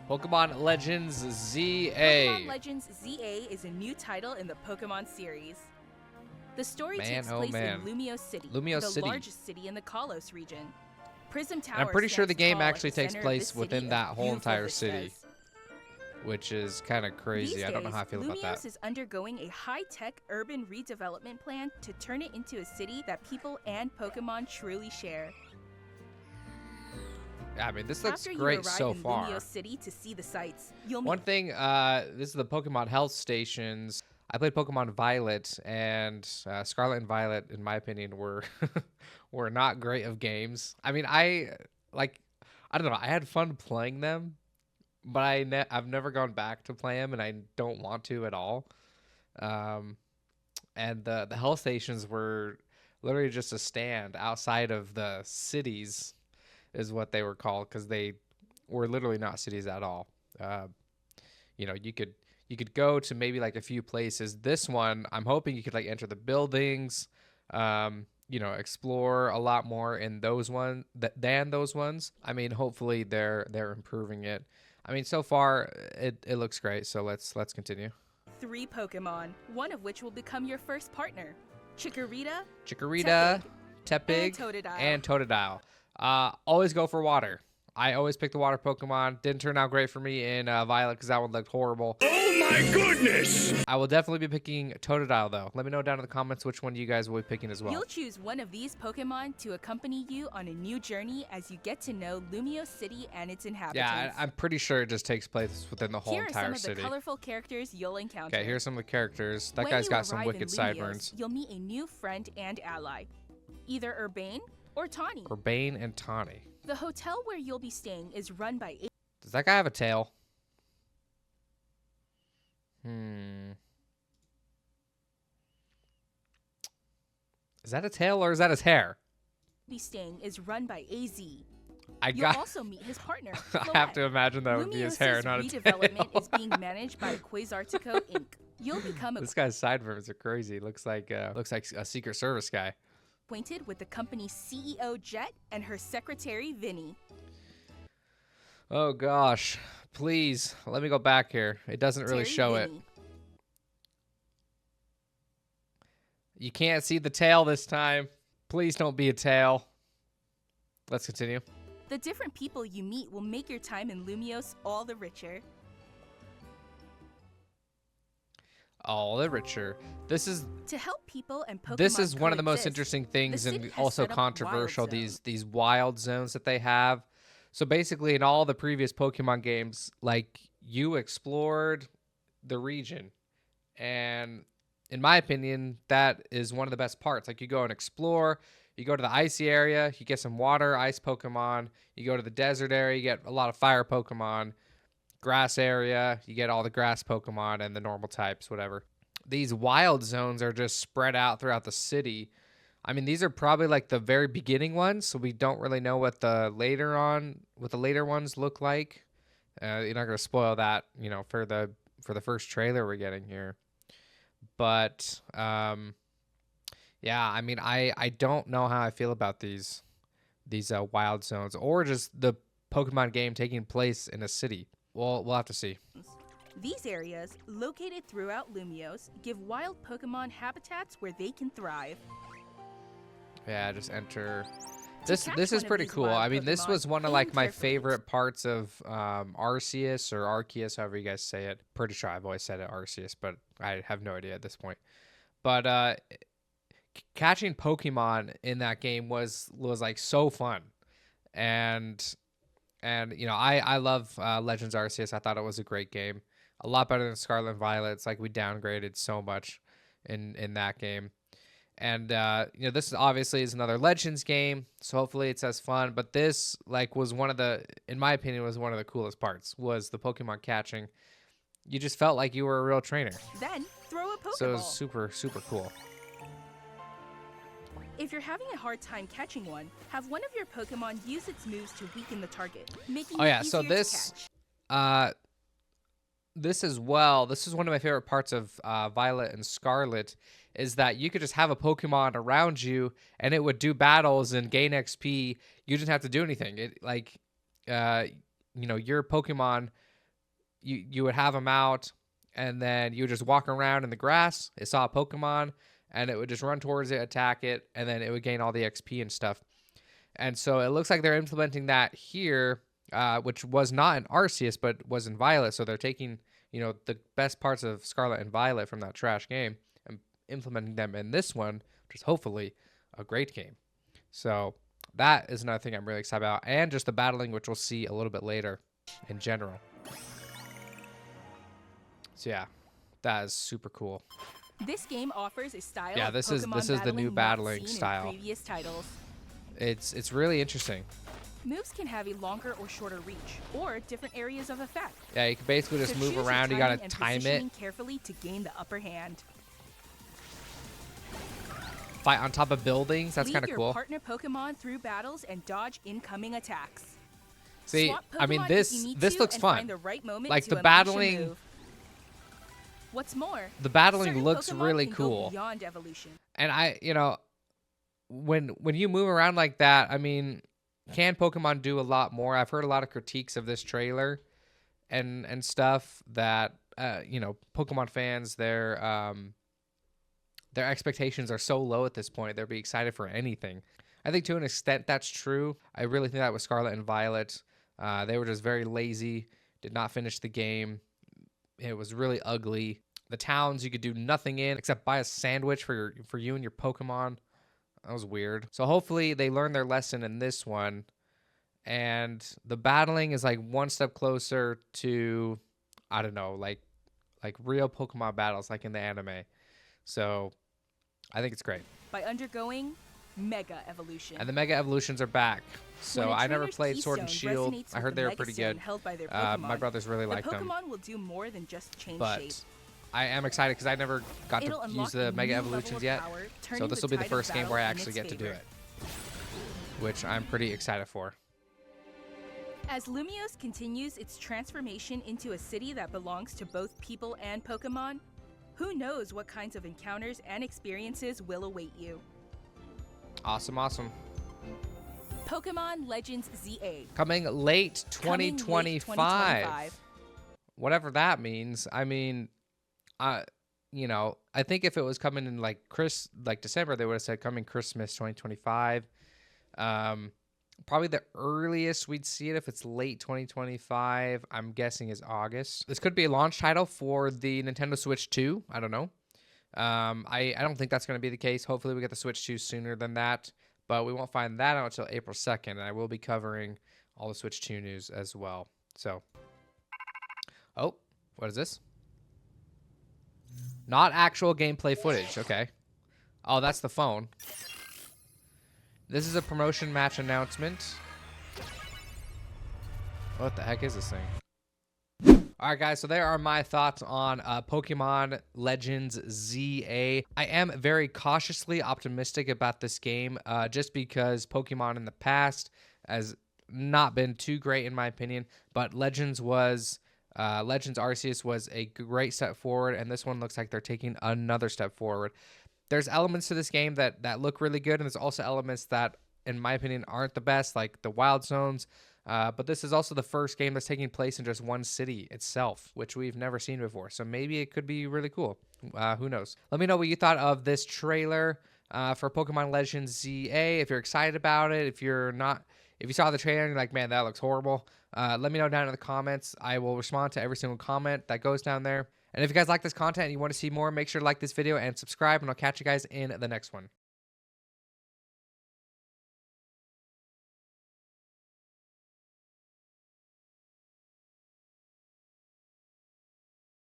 Pokemon Legends ZA. Pokemon Legends ZA is a new title in the Pokemon series. The story takes place in Lumio City, the largest city in the Kalos region. Prism Tower. And I'm pretty sure the game actually takes place within that whole entire city, which is kind of crazy. I don't know how I feel about that. Lumios is undergoing a high-tech urban redevelopment plan to turn it into a city that people and Pokemon truly share. I mean, this looks great so far. Lumio City to see the sights, One thing, this is the Pokemon health stations. I played Pokemon Violet, and Scarlet and Violet, in my opinion, were were not great of games. I mean, I don't know. I had fun playing them, but I've never gone back to play them, and I don't want to at all. And the health stations were literally just a stand outside of the cities, is what they were called, because they were literally not cities at all. You know, you could go to maybe like a few places. This one, I'm hoping you could like enter the buildings, you know, explore a lot more in those than those ones. I mean, hopefully they're improving it. I mean, so far it looks great. So let's continue. 3 Pokemon, one of which will become your first partner. Chikorita, Tepig, and Totodile. Always go for water. I always pick the water Pokemon. Didn't turn out great for me in Violet because that one looked horrible. Oh my goodness! I will definitely be picking Totodile though. Let me know down in the comments which one you guys will be picking as well. You'll choose one of these Pokemon to accompany you on a new journey as you get to know Lumio City and its inhabitants. Yeah, I'm pretty sure it just takes place within the whole entire city. Here are some of the colorful characters you'll encounter. Okay, here's some of the characters. That guy's got some wicked sideburns. You'll meet a new friend and ally, either Urbane or Tawny. Urbane and Tawny. The hotel where you'll be staying is run by... Does that guy have a tail? Is that a tail or is that his hair? Be staying is run by AZ. You'll also meet his partner. I have to imagine that would be his hair, not a tail. Redevelopment is being managed by Quasartico Inc. You'll become This guy's sideburns are crazy. Looks like a Secret Service guy. Acquainted with the company's CEO Jet and her secretary Vinny. Oh gosh, please let me go back here. It doesn't really show it. You can't see the tail this time. Please don't be a tail. Let's continue. The different people you meet will make your time in Lumios all the richer. All the richer. This is to help people and Pokemon. This is one of the most interesting things and also controversial. These wild zones that they have. So basically, in all the previous Pokemon games, like you explored the region, and in my opinion, that is one of the best parts. Like you go and explore. You go to the icy area, you get some water, ice Pokemon. You go to the desert area, you get a lot of fire Pokemon. Grass area, you get all the grass Pokemon and the normal types, whatever. These wild zones are just spread out throughout the city. I mean, these are probably like the very beginning ones, so we don't really know what the later ones look like. You're not gonna spoil that, you know, for the first trailer we're getting here. But yeah, I mean, I don't know how I feel about these wild zones or just the Pokemon game taking place in a city. We'll have to see. These areas, located throughout Lumios, give wild Pokemon habitats where they can thrive. Yeah, just enter. This is pretty cool. I mean, this was one of like my favorite parts of Arceus or Arceus, however you guys say it. Pretty sure I've always said it Arceus, but I have no idea at this point. But catching Pokemon in that game was like so fun, and you know, I love Legends Arceus. I thought it was a great game, a lot better than Scarlet and Violet. It's like we downgraded so much in that game, and you know, this obviously is another Legends game, so hopefully it's as fun. But this like was in my opinion, was one of the coolest parts was the Pokemon catching. You just felt like you were a real trainer. Then throw a Pokeball. So it was super cool. If you're having a hard time catching one, have one of your Pokemon use its moves to weaken the target, making it easier to catch. This is one of my favorite parts of Violet and Scarlet, is that you could just have a Pokemon around you and it would do battles and gain XP. You didn't have to do anything. It like, you know, your Pokemon you would have them out, and then you would just walk around in the grass. It saw a Pokemon, and it would just run towards it, attack it, and then it would gain all the XP and stuff. And so it looks like they're implementing that here, which was not in Arceus, but was in Violet. So they're taking, the best parts of Scarlet and Violet from that trash game and implementing them in this one, which is hopefully a great game. So that is another thing I'm really excited about. And just the battling, which we'll see a little bit later in general. So yeah, that is super cool. This game offers a style of this is the new battling style. Previous titles. It's really interesting. Moves can have a longer or shorter reach, or different areas of effect. Yeah, you can basically just move around. You gotta time it carefully to gain the upper hand. Fight on top of buildings. That's kind of cool. Lead your partner Pokemon through battles and dodge incoming attacks. See, I mean, this looks fun. Like the battling. What's more, the battling looks Pokemon really can cool. Go beyond evolution. And when you move around like that, I mean, can Pokemon do a lot more? I've heard a lot of critiques of this trailer and stuff that Pokemon fans, their expectations are so low at this point. They'll be excited for anything. I think to an extent that's true. I really think that with Scarlet and Violet, they were just very lazy, did not finish the game. It was really ugly. The towns you could do nothing in except buy a sandwich for you and your Pokemon. That was weird. So hopefully they learn their lesson in this one. And the battling is like one step closer to, I don't know, like real Pokemon battles like in the anime. So I think it's great. By undergoing Mega Evolution. And the Mega Evolutions are back. So I never played Sword and Shield. I heard they were pretty good. My brothers really liked them. Pokemon will do more than just change shape. I am excited because I never got to use the Mega Evolutions yet. So this will be the first game where I actually get to do it, which I'm pretty excited for. As Lumiose continues its transformation into a city that belongs to both people and Pokemon, who knows what kinds of encounters and experiences will await you. Awesome. Pokemon Legends ZA. Coming late 2025. Whatever that means. I mean, I think if it was coming in like December, they would have said coming Christmas 2025. Probably the earliest we'd see it if it's late 2025, I'm guessing is August. This could be a launch title for the Nintendo Switch 2. I don't know. I don't think that's going to be the case. Hopefully we get the Switch 2 sooner than that, but we won't find that out until April 2nd, and I will be covering all the Switch 2 news as well. So, oh, what is this? Not actual gameplay footage. Okay. Oh, that's the phone. This is a promotion match announcement. What the heck is this thing? All right, guys, so there are my thoughts on Pokemon Legends ZA. I am very cautiously optimistic about this game just because Pokemon in the past has not been too great in my opinion, but Legends Arceus was a great step forward, and this one looks like they're taking another step forward. There's elements to this game that look really good, and there's also elements that, in my opinion, aren't the best, like the Wild Zones. But this is also the first game that's taking place in just one city itself, which we've never seen before. So maybe it could be really cool. Who knows? Let me know what you thought of this trailer for Pokemon Legends ZA. If you're excited about it, if you saw the trailer and you're like, man, that looks horrible, let me know down in the comments. I will respond to every single comment that goes down there. And if you guys like this content and you want to see more, make sure to like this video and subscribe, and I'll catch you guys in the next one.